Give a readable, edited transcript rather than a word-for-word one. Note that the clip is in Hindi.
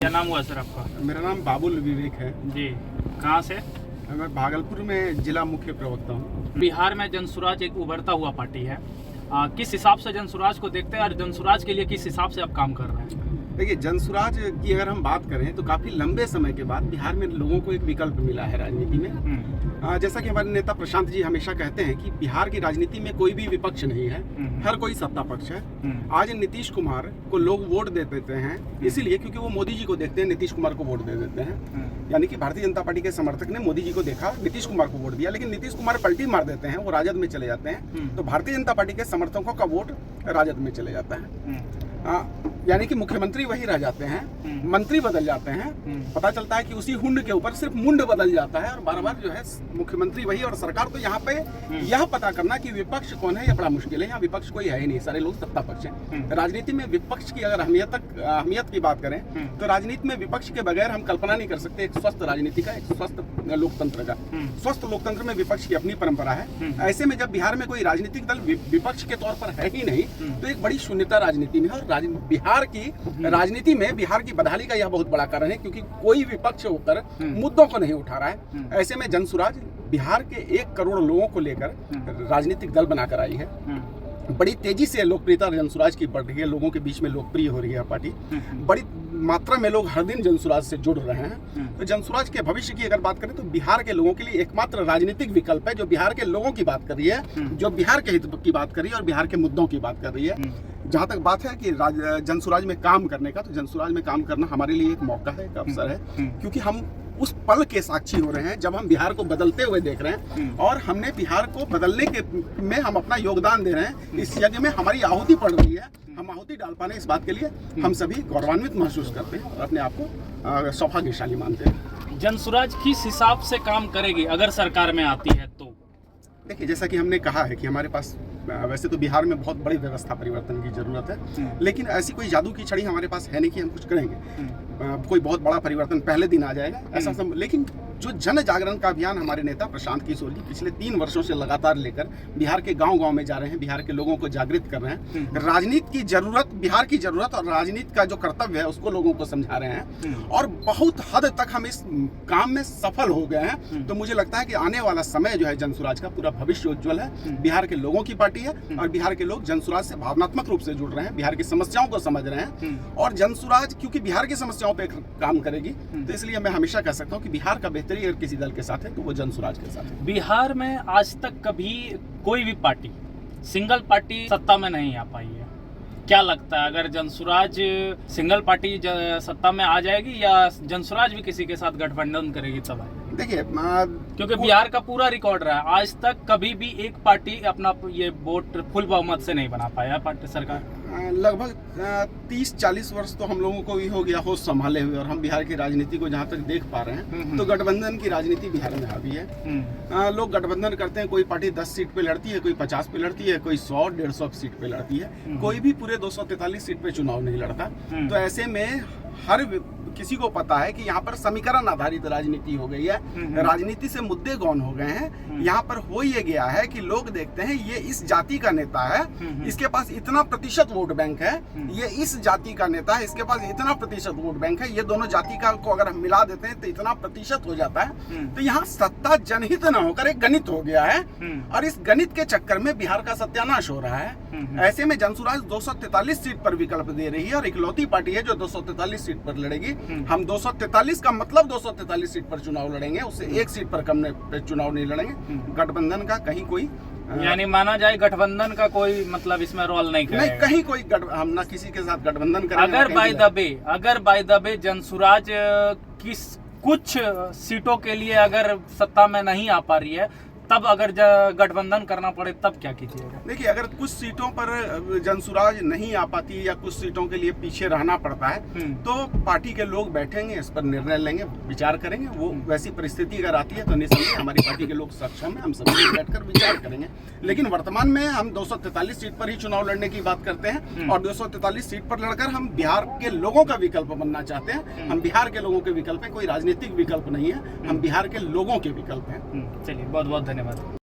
क्या नाम हुआ सर आपका? मेरा नाम बाबुल विवेक है जी, कहाँ से? मैं भागलपुर में जिला मुख्य प्रवक्ता हूँ। बिहार में जनसुराज एक उभरता हुआ पार्टी है। किस हिसाब से जनसुराज को देखते हैं और जनसुराज के लिए किस हिसाब से आप काम कर रहे हैं? देखिए, जनसुराज की अगर हम बात करें तो काफ़ी लंबे समय के बाद बिहार में लोगों को एक विकल्प मिला है राजनीति में। जैसा कि हमारे नेता प्रशांत जी हमेशा कहते हैं कि बिहार की राजनीति में कोई भी विपक्ष नहीं है, हर कोई सत्ता पक्ष है। आज नीतीश कुमार को लोग वोट दे देते हैं इसीलिए क्योंकि वो मोदी जी को देखते हैं, नीतीश कुमार को वोट दे देते हैं। यानी कि भारतीय जनता पार्टी के समर्थक ने मोदी जी को देखा, नीतीश कुमार को वोट दिया, लेकिन नीतीश कुमार पलटी मार देते हैं, वो राजद में चले जाते हैं, तो भारतीय जनता पार्टी के समर्थकों का वोट राजद में चले जाता है। यानी कि मुख्यमंत्री वही रह जाते हैं, मंत्री बदल जाते हैं, पता चलता है कि उसी हुंड के ऊपर सिर्फ मुंड बदल जाता है और बार बार जो है मुख्यमंत्री वही। और सरकार तो यहाँ पे यह पता करना कि विपक्ष कौन है, यह बड़ा मुश्किल है। यहाँ विपक्ष कोई है ही नहीं, सारे लोग सत्ता पक्ष हैं। राजनीति में विपक्ष की अगर अहमियत की बात करें तो राजनीति में विपक्ष के बगैर हम कल्पना नहीं कर सकते एक स्वस्थ राजनीति का, एक स्वस्थ लोकतंत्र का। स्वस्थ लोकतंत्र में विपक्ष की अपनी परंपरा है। ऐसे में जब बिहार में कोई राजनीतिक दल विपक्ष के तौर पर है ही नहीं तो एक बड़ी शून्यता राजनीति में है। और बिहार की राजनीति में बिहार की बदहाली का यह बहुत बड़ा कारण है क्योंकि कोई विपक्ष होकर मुद्दों को नहीं उठा रहा है। ऐसे में जनसुराज बिहार के 1 करोड़ लोगों को लेकर राजनीतिक दल बनाकर आई है। बड़ी तेजी से लोकप्रियता जनसुराज की बढ़ रही है, लोगों के बीच में लोकप्रिय हो रही है पार्टी। बड़ी मात्रा में लोग हर दिन जनसुराज से जुड़ रहे हैं। तो जनसुराज के भविष्य की अगर बात करें तो बिहार के लोगों के लिए एकमात्र राजनीतिक विकल्प है जो बिहार के लोगों की बात कर रही है, जो बिहार के हित की बात कर रही है और बिहार के मुद्दों की बात कर रही है। जहाँ तक बात है कि जनसुराज में काम करने का, तो जनसुराज में काम करना हमारे लिए एक मौका है, एक अवसर है, क्योंकि हम उस पल के साक्षी हो रहे हैं जब हम बिहार को बदलते हुए देख रहे हैं और हमने बिहार को बदलने के में हम अपना योगदान दे रहे हैं। इस यज्ञ में हमारी आहुति पड़ रही है, हम आहुति डाल पाने इस बात के लिए हम सभी गौरवान्वित महसूस करते हैं और अपने आप को सौभाग्यशाली मानते हैं। जनसुराज किस हिसाब से काम करेगी अगर सरकार में आती है तो? देखिए, जैसा कि हमने कहा है कि हमारे पास वैसे तो बिहार में बहुत बड़ी व्यवस्था परिवर्तन की जरूरत है, लेकिन ऐसी कोई जादू की छड़ी हमारे पास है नहीं कि हम कुछ करेंगे, कोई बहुत बड़ा परिवर्तन पहले दिन आ जाएगा ऐसा सब। लेकिन जो जन जागरण का अभियान हमारे नेता प्रशांत किशोर जी पिछले 3 वर्षों से लगातार लेकर बिहार के गांव-गांव में जा रहे हैं, बिहार के लोगों को जागृत कर रहे हैं, राजनीति की जरूरत, बिहार की जरूरत और राजनीति का जो कर्तव्य है उसको लोगों को समझा रहे हैं और बहुत हद तक हम इस काम में सफल हो गए हैं। तो मुझे लगता है कि आने वाला समय जो है जनसुराज का पूरा भविष्य उज्ज्वल है। बिहार के लोगों की पार्टी है और बिहार के लोग जनसुराज से भावनात्मक रूप से जुड़ रहे हैं, बिहार की समस्याओं को समझ रहे हैं और जनसुराज क्योंकि बिहार की समस्याओं पर काम करेगी तो इसलिए मैं हमेशा कह सकता हूँ कि बिहार का बेहतरी अगर किसी दल के साथ है तो वो जनसुराज के साथ है। बिहार में आज तक कभी कोई भी पार्टी, सिंगल पार्टी सत्ता में नहीं आ पाई है। क्या लगता है अगर जनसुराज सिंगल पार्टी सत्ता में आ जाएगी या जनसुराज भी किसी के साथ गठबंधन करेगी तब आएगी? देखिए, क्योंकि बिहार का पूरा रिकॉर्ड रहा है, आज तक कभी भी एक पार्टी अपना ये वोट फुल बहुमत से नहीं बना पाया पार्टी सरकार। लगभग 30-40 वर्ष तो हम लोगों को भी हो गया होश संभाले हुए और हम बिहार की राजनीति को जहाँ तक देख पा रहे हैं तो गठबंधन की राजनीति बिहार में हावी है। लोग गठबंधन करते हैं, कोई पार्टी 10 सीट पे लड़ती है, कोई 50 पे लड़ती है, कोई 100-150 सीट पे लड़ती है, कोई भी पूरे 243 सीट पे चुनाव नहीं लड़ता। तो ऐसे में हर किसी को पता है कि यहाँ पर समीकरण आधारित राजनीति हो गई है, राजनीति से मुद्दे गौन हो गए हैं। यहाँ पर हो ये गया है कि लोग देखते हैं ये इस जाति का नेता है, इसके पास इतना प्रतिशत वोट बैंक है, ये इस जाति का नेता है, इसके पास इतना प्रतिशत वोट बैंक है, ये दोनों जाति का को अगर हम मिला देते हैं तो इतना प्रतिशत हो जाता है। तो यहाँ सत्ता जनहित न होकर एक गणित हो गया है और इस गणित के चक्कर में बिहार का सत्यानाश हो रहा है। ऐसे में जनसुराज 243 सीट पर विकल्प दे रही है और इकलौती पार्टी है जो 243 सीट पर लड़ेगी। हम 243 का मतलब 243 सीट पर चुनाव लड़ेंगे, उससे 1 सीट पर कम चुनाव नहीं लड़ेंगे। गठबंधन का कहीं कोई यानी माना जाए गठबंधन का कोई मतलब इसमें रोल नहीं करेगा। नहीं, कहीं कोई हम ना किसी के साथ गठबंधन करेंगे। अगर बाय द वे जनसुराज कुछ सीटों के लिए अगर सत्ता में नहीं आ पा रही है तब अगर गठबंधन करना पड़े तब क्या कीजिएगा? देखिए, अगर कुछ सीटों पर जनसुराज नहीं आ पाती या कुछ सीटों के लिए पीछे रहना पड़ता है तो पार्टी के लोग बैठेंगे, इस पर निर्णय लेंगे, विचार करेंगे। वो वैसी परिस्थिति अगर आती है तो निसंदेह हमारी पार्टी के लोग सक्षम है, हम सभी बैठकर विचार करेंगे। लेकिन वर्तमान में हम 243 सीट पर ही चुनाव लड़ने की बात करते हैं और 243 सीट पर लड़कर हम बिहार के लोगों का विकल्प बनना चाहते हैं। हम बिहार के लोगों के विकल्प है, कोई राजनीतिक विकल्प नहीं है, हम बिहार के लोगों के विकल्प हैं। चलिए, बहुत बहुत धन्यवाद।